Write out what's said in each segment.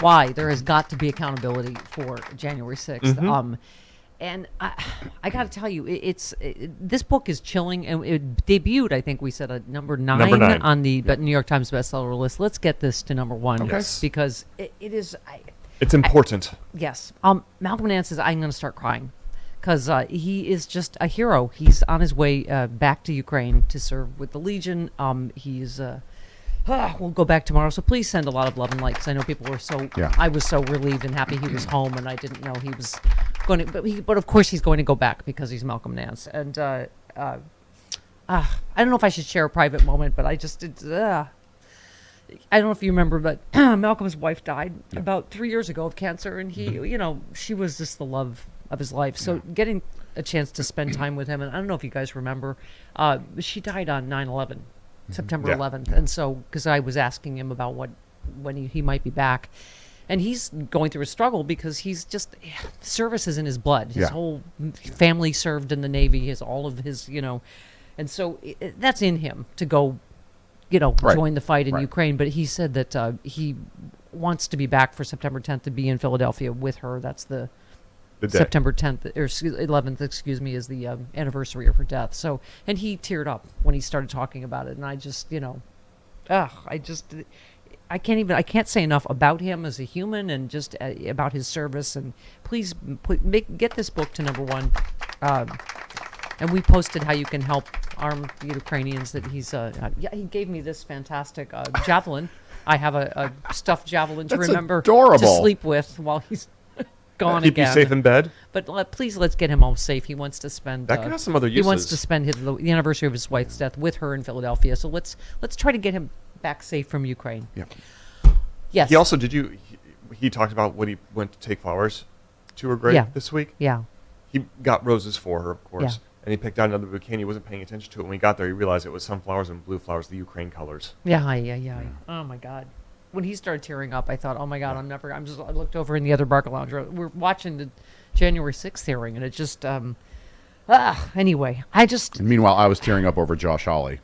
why there has got to be accountability for January 6th. And I got to tell you, this book is chilling, and it debuted, I think we said, at number nine on the New York Times bestseller list. Let's get this to number one, because it is. It's important. Yes. Malcolm Nance says, I'm going to start crying, because he is just a hero. He's on his way back to Ukraine to serve with the Legion. He's we'll go back tomorrow, so please send a lot of love and light, because I know people were so. Yeah. I was so relieved and happy he was home, and I didn't know he was going to. But of course he's going to go back because he's Malcolm Nance. And I don't know if I should share a private moment, but I just did. I don't know if you remember, but Malcolm's wife died about 3 years ago of cancer, and she was just the love of his life. So getting a chance to spend time with him, and I don't know if you guys remember, she died on 9/11. September 11th, and so because I was asking him about when he might be back, and he's going through a struggle because he's just service is in his blood. His whole family served in the Navy. His all of his and so that's in him to go, join the fight in Ukraine. But he said that he wants to be back for September 10th to be in Philadelphia with her. That's the September 10th or 11th, is the anniversary of her death. So, and he teared up when he started talking about it, and I just, I can't say enough about him as a human and just about his service. And please get this book to number one. And we posted how you can help arm the Ukrainians. That he gave me this fantastic javelin. I have a stuffed javelin to remember to sleep with while he's gone Keep again. you safe in bed. But let's get him home safe. He wants to spend. That could have some other uses. He wants to spend the anniversary of his wife's death with her in Philadelphia. So let's try to get him back safe from Ukraine. Yeah. Yes. He also he talked about when he went to take flowers to her grave this week. Yeah. He got roses for her, of course. Yeah. And he picked out another bouquet. He wasn't paying attention to it. When he got there, he realized it was sunflowers and blue flowers, the Ukraine colors. Yeah. Oh my God. When he started tearing up, I thought, oh my God, I looked over in the other Barker Lounge. We're watching the January 6th hearing, and it just, anyway, And meanwhile, I was tearing up over Josh Hawley.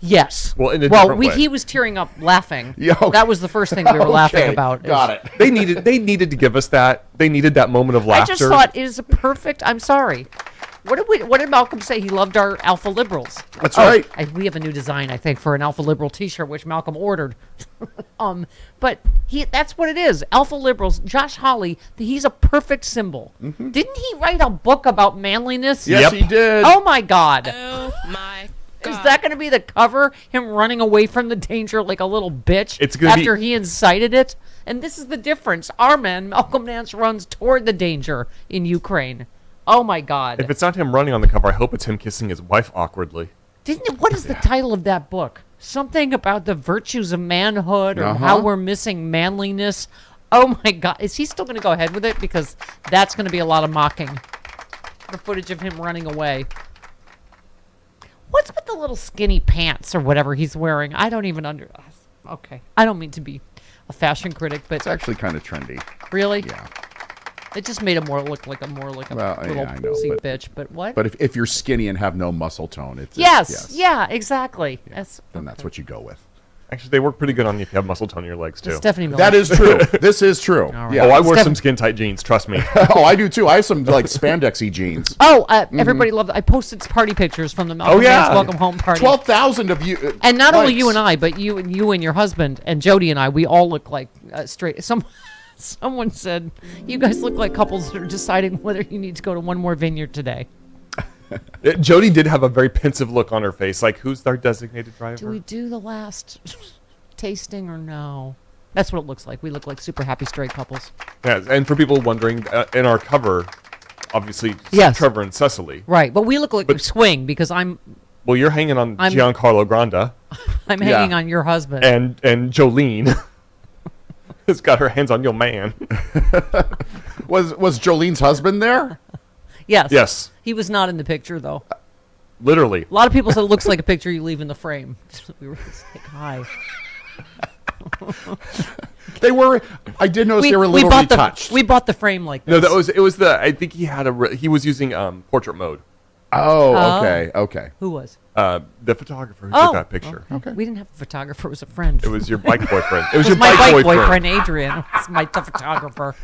Yes. Well, in a different way. He was tearing up laughing. Yeah, okay. That was the first thing we were laughing about. Got it. They needed to give us that. They needed that moment of laughter. I just thought it is a perfect, I'm sorry. What did Malcolm say? He loved our alpha liberals. That's right. We have a new design, I think, for an alpha liberal T-shirt, which Malcolm ordered. But that's what it is. Alpha liberals. Josh Hawley, he's a perfect symbol. Mm-hmm. Didn't he write a book about manliness? Yes, he did. Oh my God. Oh my God. Is that going to be the cover? Him running away from the danger like a little bitch after he incited it? And this is the difference. Our man, Malcolm Nance, runs toward the danger in Ukraine. Oh my God! If it's not him running on the cover, I hope it's him kissing his wife awkwardly. What is the title of that book? Something about the virtues of manhood or how we're missing manliness. Oh my God! Is he still going to go ahead with it? Because that's going to be a lot of mocking. The footage of him running away. What's with the little skinny pants or whatever he's wearing? I don't even Okay, I don't mean to be a fashion critic, but It's actually kind of trendy. Really? Yeah. It just made him look like a little pussy bitch. But what? But if you're skinny and have no muscle tone, it's yes. Yeah, exactly. Yeah. Then that's what you go with. Actually, they work pretty good on you if you have muscle tone in your legs, too. Stephanie Miller. That is true. This is true. Right. Yeah. Oh, I wear some skin-tight jeans, trust me. Oh, I do, too. I have some, spandexy jeans. Oh, everybody loved it. I posted party pictures from the Malcolm Nance Welcome Home party. 12,000 of you. And not only you and I, but you and your husband and Jody and I, we all look like straight. Someone said, you guys look like couples that are deciding whether you need to go to one more vineyard today. Jody did have a very pensive look on her face. Like, who's our designated driver? Do we do the last tasting or no? That's what it looks like. We look like super happy straight couples. Yeah, and for people wondering, in our cover, obviously, Trevor and Cecily. Right, but we look like swing because I'm... Well, you're hanging on Giancarlo Granda. I'm hanging on your husband. And Jolene has got her hands on your man. Was Jolene's husband there? Yes. He was not in the picture, though. Literally. A lot of people said it looks like a picture you leave in the frame. We were just like, hi. They were. I did notice they were a little retouched. We bought the frame like this. No, it was the. I think he had he was using portrait mode. Oh, okay. Who was? The photographer who took that picture. Okay. We didn't have a photographer. It was a friend. It was your bike boyfriend. It It was was your my bike bike boyfriend. Adrian. It was the photographer.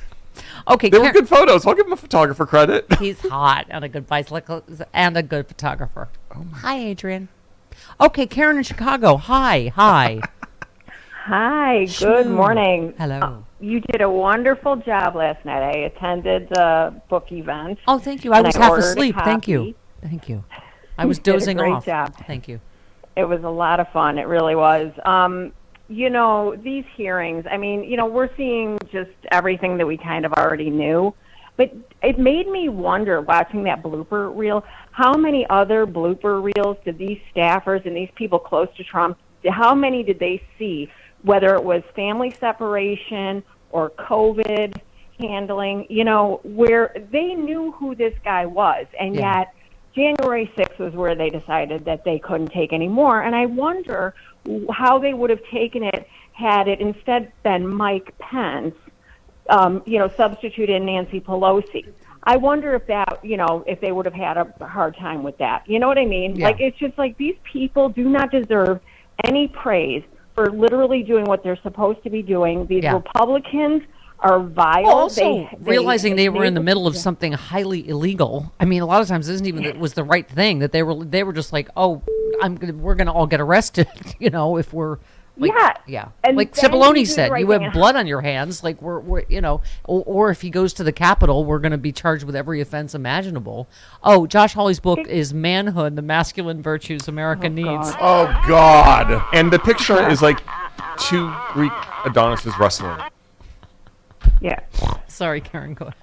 Okay, They were good photos. I'll give him a photographer credit. He's hot and a good bicycle and a good photographer. Hi, Adrian. Okay, Karen in Chicago. Hi. Hi, good morning. Hello. You did a wonderful job last night. I attended the book event. Oh, thank you. I and was I half ordered a asleep. Thank you. copy. Thank you. I was You did a dozing great off. job. Thank you. It was a lot of fun. It really was. These hearings, we're seeing just everything that we kind of already knew. But it made me wonder, watching that blooper reel, how many other blooper reels did these staffers and these people close to Trump, how many did they see, whether it was family separation or COVID handling, where they knew who this guy was. And yet January 6th was where they decided that they couldn't take any more. And I wonder how they would have taken it had it instead been Mike Pence, substitute in Nancy Pelosi. I wonder if that, if they would have had a hard time with that. You know what I mean? Yeah. Like, it's just like these people do not deserve any praise for literally doing what they're supposed to be doing. These Republicans are vile. Well, also realizing they were in the middle of something highly illegal. I mean, a lot of times it isn't even that it was the right thing, that they were just like, oh, we're going to all get arrested, if we're. Like, yeah. And like then Cipollone you do said, the right you have thing. blood on your hands. Like we're or if he goes to the Capitol, we're going to be charged with every offense imaginable. Oh, Josh Hawley's book is Manhood: The Masculine Virtues America Needs. Oh, God. And the picture is like two Greek Adonises wrestling. Yeah. Sorry, Karen. Go ahead.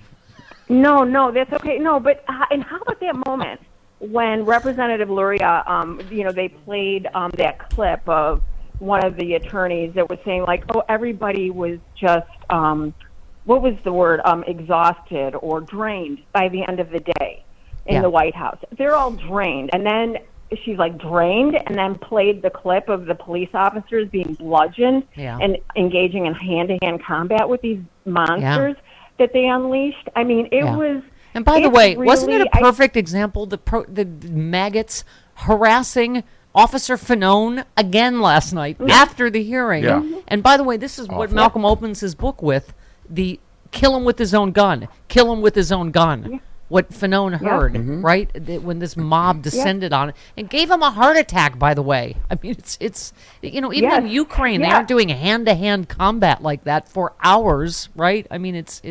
No, that's okay. No, but and how about that moment when Representative Luria, they played that clip of one of the attorneys that was saying, like, oh, everybody was just, what was the word, exhausted or drained by the end of the day in the White House. They're all drained. And then she's like drained, and then played the clip of the police officers being bludgeoned and engaging in hand-to-hand combat with these monsters that they unleashed. I mean, it was... And by the way, wasn't it a perfect example, the maggots harassing Officer Fanone again last night after the hearing? Yeah. And by the way, this is what Malcolm opens his book with, the kill him with his own gun. Kill him with his own gun. What Fanone heard, right? When this mob descended on it and gave him a heart attack, by the way. I mean, it's even in Ukraine, they aren't doing hand-to-hand combat like that for hours, right? I mean, it's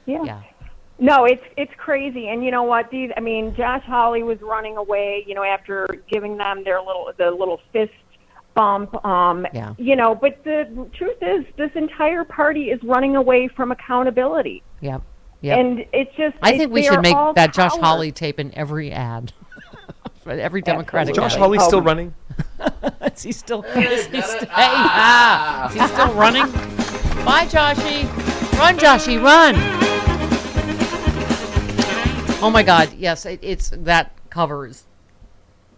yeah. No, it's crazy. And you know what? Josh Hawley was running away, after giving them the little fist bump. But the truth is, this entire party is running away from accountability. Yeah. And it's just... I think we should make that Josh cowards. Hawley tape in every ad. For every Democratic Is Josh ad. Hawley still running? Is he still running? Bye, Joshy. Run, Joshy, run. Oh my God, yes, it's that cover is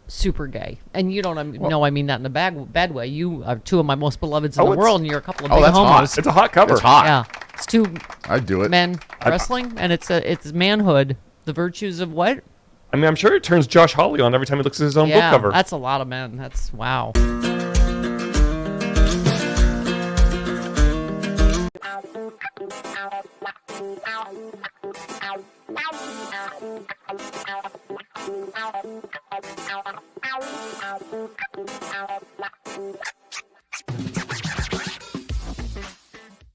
super gay, and you don't know I mean that in a bad way. You are two of my most beloveds in the world, and you're a couple of big that's hot. homos. It's a hot cover. It's hot. Yeah, it's two I'd do it. men wrestling, and it's manhood, the virtues of what? I mean, I'm sure it turns Josh Hawley on every time he looks at his own book cover. That's a lot of men. That's wow.